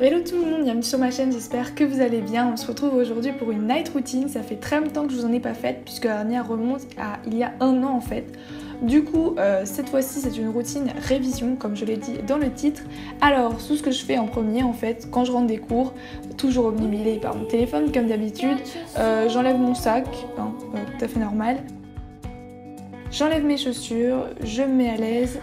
Hello tout le monde, bienvenue sur ma chaîne, j'espère que vous allez bien. On se retrouve aujourd'hui pour une night routine. Ça fait très longtemps que je vous en ai pas faite puisque la dernière remonte à il y a un an en fait. Du coup, cette fois-ci c'est une routine révision comme je l'ai dit dans le titre. Alors, tout ce que je fais en premier en fait, quand je rentre des cours, toujours obnubilée par mon téléphone comme d'habitude, j'enlève mon sac, tout à fait normal. J'enlève mes chaussures, je me mets à l'aise.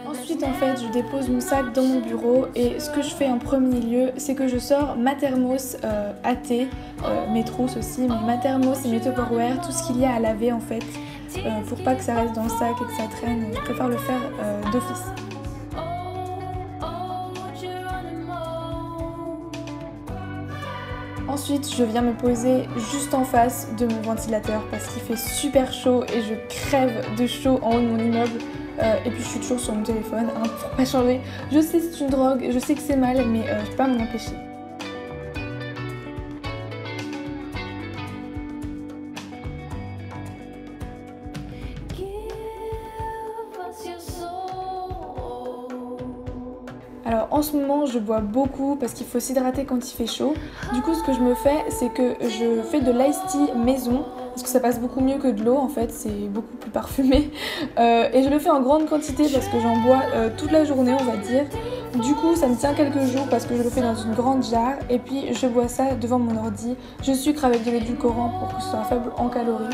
Ensuite en fait je dépose mon sac dans mon bureau et ce que je fais en premier lieu c'est que je sors ma thermos à thé, mes trousses aussi, mais ma thermos et mes Tupperware, tout ce qu'il y a à laver en fait pour pas que ça reste dans le sac et que ça traîne, je préfère le faire d'office. Ensuite, je viens me poser juste en face de mon ventilateur parce qu'il fait super chaud et je crève de chaud en haut de mon immeuble. Et puis je suis toujours sur mon téléphone pour pas changer. Je sais que c'est une drogue, je sais que c'est mal, mais je peux pas m'en empêcher. Alors en ce moment je bois beaucoup parce qu'il faut s'hydrater quand il fait chaud. Du coup ce que je me fais c'est que je fais de l'ice tea maison parce que ça passe beaucoup mieux que de l'eau en fait, c'est beaucoup plus parfumé. Et je le fais en grande quantité parce que j'en bois toute la journée on va dire. Du coup ça me tient quelques jours parce que je le fais dans une grande jarre et puis je bois ça devant mon ordi. Je sucre avec de l'édulcorant pour que ce soit faible en calories.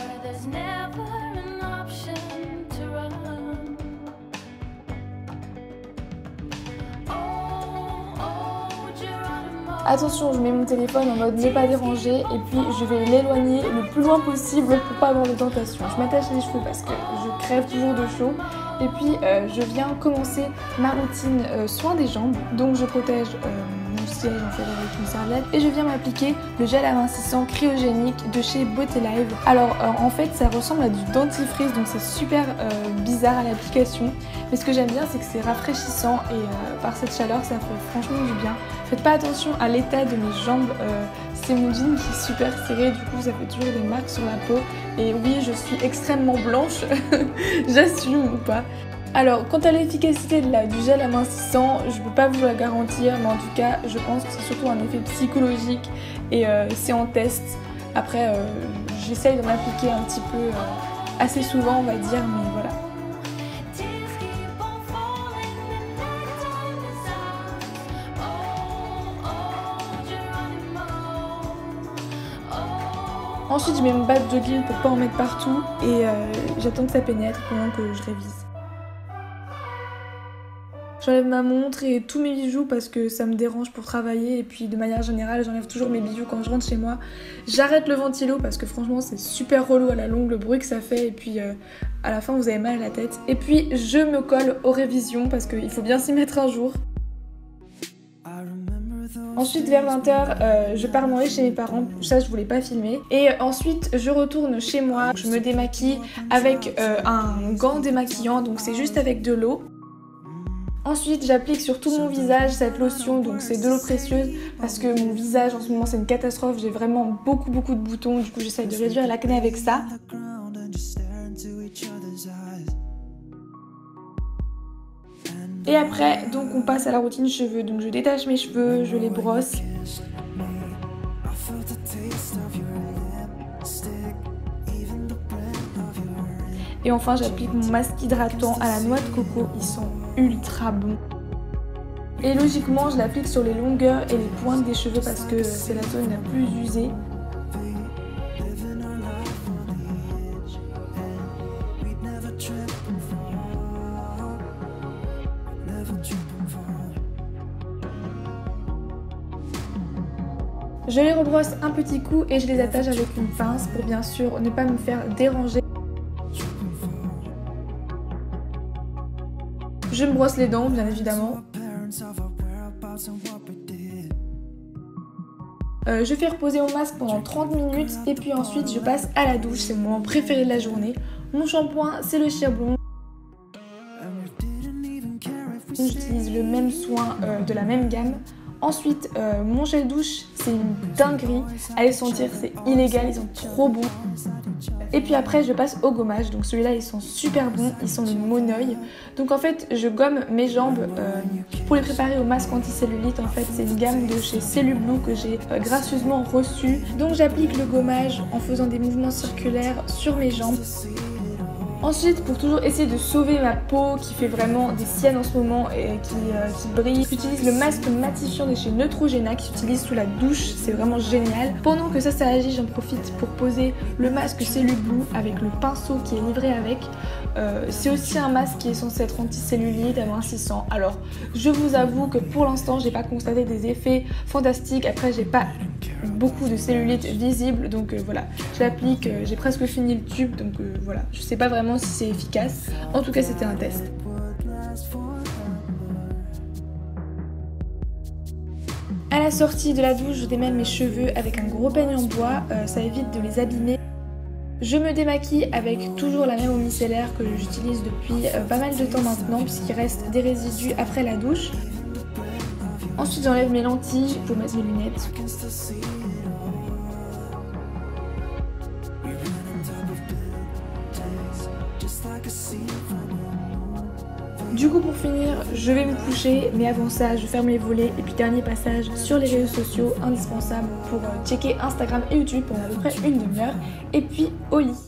Attention, je mets mon téléphone en mode ne pas déranger et puis je vais l'éloigner le plus loin possible pour pas avoir de tentation. Je m'attache les cheveux parce que je crève toujours de chaud et puis je viens commencer ma routine soin des jambes. Donc je protège mon siège en fait avec une serviette et je viens m'appliquer le gel amincissant cryogénique de chez Beauté Live. Alors en fait ça ressemble à du dentifrice donc c'est super bizarre à l'application. Mais ce que j'aime bien c'est que c'est rafraîchissant et par cette chaleur ça fait franchement du bien. Faites pas attention à l'état de mes jambes, c'est mon jean qui est super serré, du coup ça fait toujours des marques sur la peau. Et oui, je suis extrêmement blanche, j'assume ou pas. Alors, quant à l'efficacité du gel amincissant, je peux pas vous la garantir, mais en tout cas, je pense que c'est surtout un effet psychologique et c'est en test. Après, j'essaye d'en appliquer un petit peu assez souvent, on va dire, mais voilà. Ensuite je mets mon bas de jogging pour pas en mettre partout et j'attends que ça pénètre pendant que je révise. J'enlève ma montre et tous mes bijoux parce que ça me dérange pour travailler et puis de manière générale j'enlève toujours mes bijoux quand je rentre chez moi. J'arrête le ventilo parce que franchement c'est super relou à la longue le bruit que ça fait et puis à la fin vous avez mal à la tête. Et puis je me colle aux révisions parce qu'il faut bien s'y mettre un jour. Ensuite vers 20h je pars manger chez mes parents, ça je voulais pas filmer. Et ensuite je retourne chez moi, je me démaquille avec un gant démaquillant, donc c'est juste avec de l'eau. Ensuite j'applique sur tout mon visage cette lotion, donc c'est de l'eau précieuse parce que mon visage en ce moment c'est une catastrophe, j'ai vraiment beaucoup de boutons, du coup j'essaye de réduire l'acné avec ça. Et après, donc on passe à la routine cheveux, donc je détache mes cheveux, je les brosse. Et enfin j'applique mon masque hydratant à la noix de coco, ils sont ultra bons. Et logiquement je l'applique sur les longueurs et les pointes des cheveux parce que c'est la zone la plus usée. Je les rebrosse un petit coup et je les attache avec une pince pour bien sûr ne pas me faire déranger. Je me brosse les dents bien évidemment. Je fais reposer mon masque pendant 30 minutes et puis ensuite je passe à la douche, c'est mon moment préféré de la journée. Mon shampoing c'est le Chir Blond. J'utilise le même soin de la même gamme. Ensuite, mon gel douche, c'est une dinguerie. Allez sentir, c'est illégal, ils sont trop bons. Et puis après, je passe au gommage. Donc celui-là, ils sont super bons, ils sont le Monoeil. Donc en fait, je gomme mes jambes pour les préparer au masque anti-cellulite. En fait, c'est une gamme de chez Cellublue que j'ai gracieusement reçue. Donc j'applique le gommage en faisant des mouvements circulaires sur mes jambes. Ensuite, pour toujours essayer de sauver ma peau qui fait vraiment des siennes en ce moment et qui brille, j'utilise le masque matifiant de chez Neutrogena qui s'utilise sous la douche, c'est vraiment génial. Pendant que ça agit, j'en profite pour poser le masque Cellublue avec le pinceau qui est livré avec. C'est aussi un masque qui est censé être anti-cellulite, amincissant. Alors, je vous avoue que pour l'instant, j'ai pas constaté des effets fantastiques. Après, j'ai pas beaucoup de cellulite visible, donc voilà, je l'applique, j'ai presque fini le tube, donc voilà, je sais pas vraiment si c'est efficace, en tout cas c'était un test. À la sortie de la douche, je démêle mes cheveux avec un gros peigne en bois, ça évite de les abîmer. Je me démaquille avec toujours la même eau micellaire que j'utilise depuis pas mal de temps maintenant, puisqu'il reste des résidus après la douche. Ensuite j'enlève mes lentilles pour mettre mes lunettes. Du coup pour finir, je vais me coucher, mais avant ça, je ferme les volets et puis dernier passage sur les réseaux sociaux indispensable pour checker Instagram et YouTube pendant à peu près une demi-heure et puis au lit.